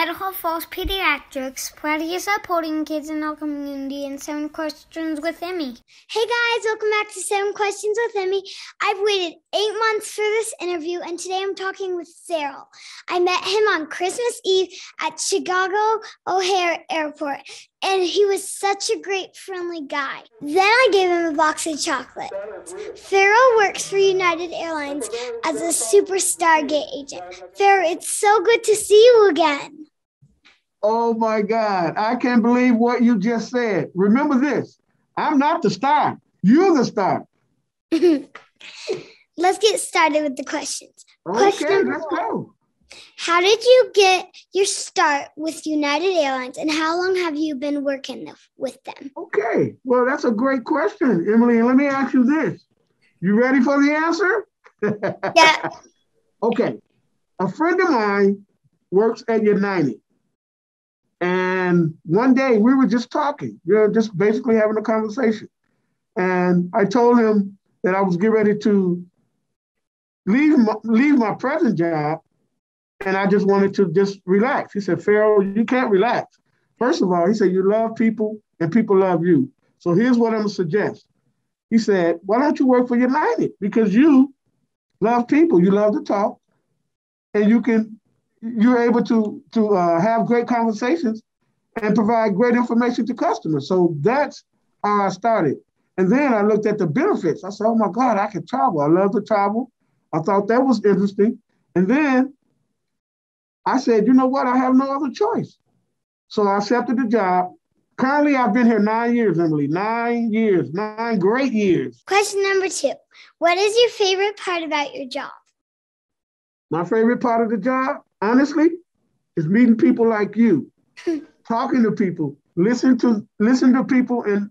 Idaho Falls Pediatrics, proudly supporting kids in our community, and 7 Questions with Emmy. Hey guys, welcome back to 7 Questions with Emmy. I've waited 8 months for this interview, and today I'm talking with Farrell. I met him on Christmas Eve at Chicago O'Hare Airport, and he was such a great, friendly guy. Then I gave him a box of chocolates. Farrell works for United Airlines as a superstar gate agent. Farrell, it's so good to see you again. Oh my God, I can't believe what you just said. Remember this, I'm not the star. You're the star. Let's get started with the questions. Okay, let's go. How did you get your start with United Airlines, and how long have you been working with them? Okay, well, that's a great question, Emily. And let me ask you this. You ready for the answer? Yeah. Okay, a friend of mine works at United. And one day we were just talking, just basically having a conversation. And I told him that I was getting ready to leave my present job, and I just wanted to just relax. He said, Farrell, you can't relax. First of all, he said, you love people and people love you. So here's what I'm gonna suggest. He said, why don't you work for United? Because you love people, you love to talk, and you're able to have great conversations and provide great information to customers. So that's how I started. And then I looked at the benefits. I said, oh my God, I can travel. I love to travel. I thought that was interesting. And then I said, you know what? I have no other choice. So I accepted the job. Currently, I've been here 9 years, Emily. 9 years, 9 great years. Question number 2. What is your favorite part about your job? My favorite part of the job, honestly, is meeting people like you, talking to people, listen to people, and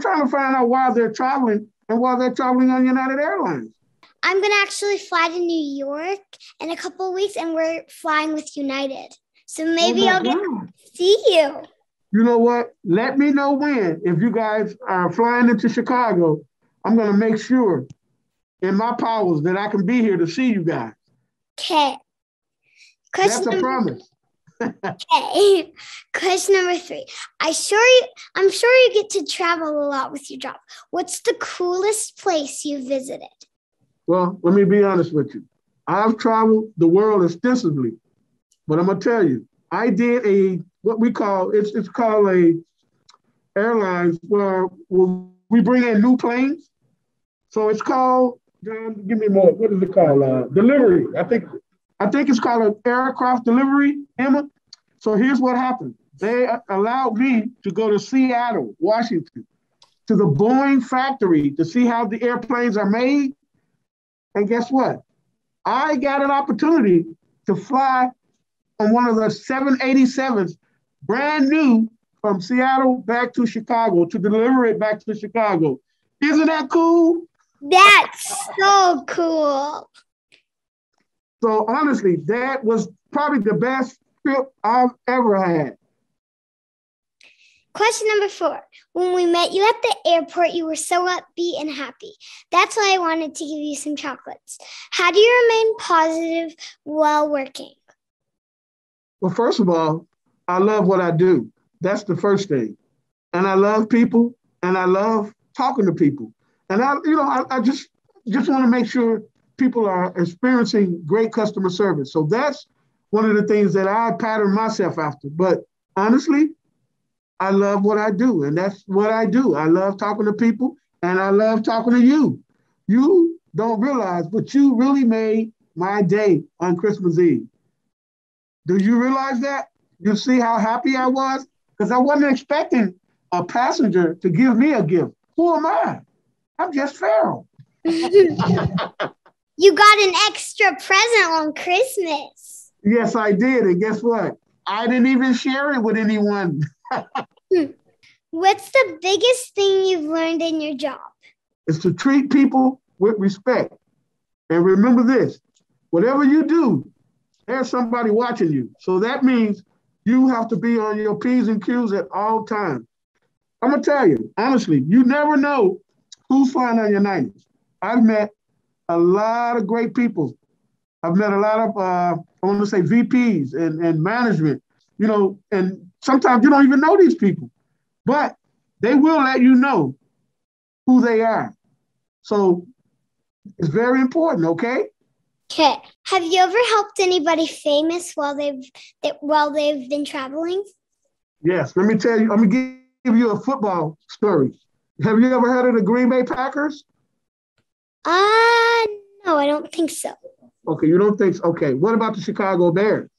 trying to find out why they're traveling and why they're traveling on United Airlines. I'm going to actually fly to New York in a couple of weeks, and we're flying with United. So maybe I'll get to see you. You know what? Let me know when. If you guys are flying into Chicago, I'm going to make sure in my powers that I can be here to see you guys. Okay. That's a promise. Okay. Question number 3. I'm sure you get to travel a lot with your job. What's the coolest place you visited? Well, let me be honest with you. I've traveled the world extensively, but I'm gonna tell you, I did what we call it's called a airlines where we bring in new planes. So it's called, give me more. What is it called? Delivery. I think it's called an aircraft delivery, Emma. So here's what happened. They allowed me to go to Seattle, Washington, to the Boeing factory to see how the airplanes are made. And guess what? I got an opportunity to fly on one of the 787s, brand new, from Seattle back to Chicago, to deliver it back to Chicago. Isn't that cool? That's so cool. So honestly, that was probably the best trip I've ever had. Question number 4. When we met you at the airport, you were so upbeat and happy. That's why I wanted to give you some chocolates. How do you remain positive while working? Well, first of all, I love what I do. That's the first thing. And I love people, and I love talking to people. And I just want to make sure people are experiencing great customer service. So that's one of the things that I pattern myself after. But honestly, I love what I do, and that's what I do. I love talking to people, and I love talking to you. You don't realize, but you really made my day on Christmas Eve. Do you realize that? You see how happy I was? Because I wasn't expecting a passenger to give me a gift. Who am I? I'm just Farrell. You got an extra present on Christmas. Yes, I did. And guess what? I didn't even share it with anyone. What's the biggest thing you've learned in your job? It's to treat people with respect. And remember this, whatever you do, there's somebody watching you. So that means you have to be on your P's and Q's at all times. I'm going to tell you, honestly, you never know who's flying on your 90s. I've met a lot of great people. I've met a lot of, I want to say VPs and management and sometimes you don't even know these people, but they will let you know who they are. So it's very important, okay? Okay. Have you ever helped anybody famous while they've been traveling? Yes. Let me tell you. I'm gonna give you a football story. Have you ever heard of the Green Bay Packers? No, I don't think so. Okay, you don't think so. Okay. What about the Chicago Bears?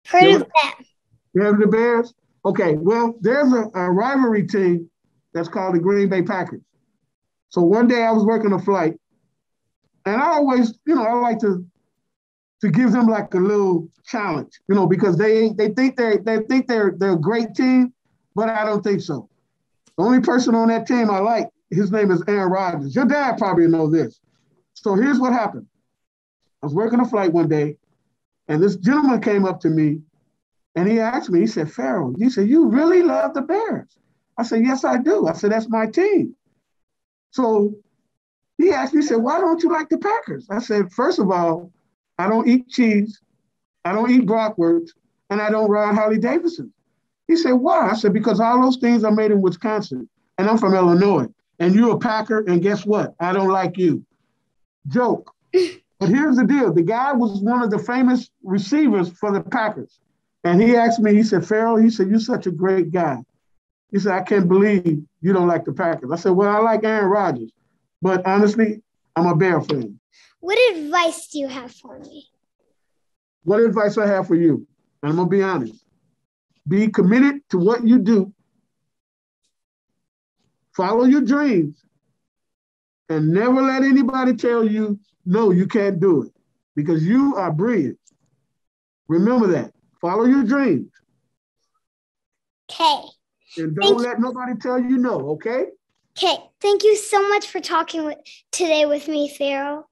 Heard of them. You heard of the Bears? Okay. Well, there's a rivalry team that's called the Green Bay Packers. So one day I was working a flight, and I always, I like to give them like a little challenge, because they think they're a great team, but I don't think so. The only person on that team I like, his name is Aaron Rodgers. Your dad probably know this. So here's what happened. I was working a flight one day, and this gentleman came up to me, and he asked me, he said, Farrell, he said, you really love the Bears? I said, yes, I do. I said, that's my team. So he asked me, he said, why don't you like the Packers? I said, first of all, I don't eat cheese, I don't eat Brockwurst, and I don't ride Harley Davidson. He said, why? I said, because all those things are made in Wisconsin, and I'm from Illinois, and you're a Packer, and guess what? I don't like you. Joke. But here's the deal. The guy was one of the famous receivers for the Packers. And he asked me, he said, Farrell, he said, you're such a great guy. He said, I can't believe you don't like the Packers. I said, well, I like Aaron Rodgers, but honestly, I'm a Bear fan. What advice do you have for me? What advice I have for you? And I'm going to be honest. Be committed to what you do. Follow your dreams. And never let anybody tell you, no, you can't do it. Because you are brilliant. Remember that. Follow your dreams. Okay. And don't let nobody tell you no, okay? Okay. Thank you so much for talking today with me, Farrell.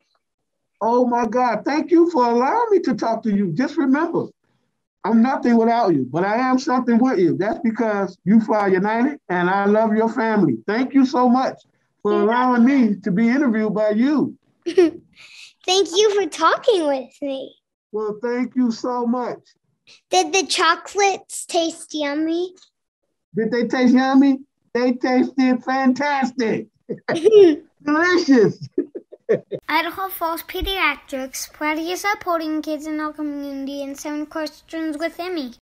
Oh, my God. Thank you for allowing me to talk to you. Just remember, I'm nothing without you, but I am something with you. That's because you fly United, and I love your family. Thank you so much for allowing me to be interviewed by you. Thank you for talking with me. Well, thank you so much. Did the chocolates taste yummy? Did they taste yummy? They tasted fantastic. Delicious. Idaho Falls Pediatrics, proudly supporting kids in our community, and 7 questions with Emmy.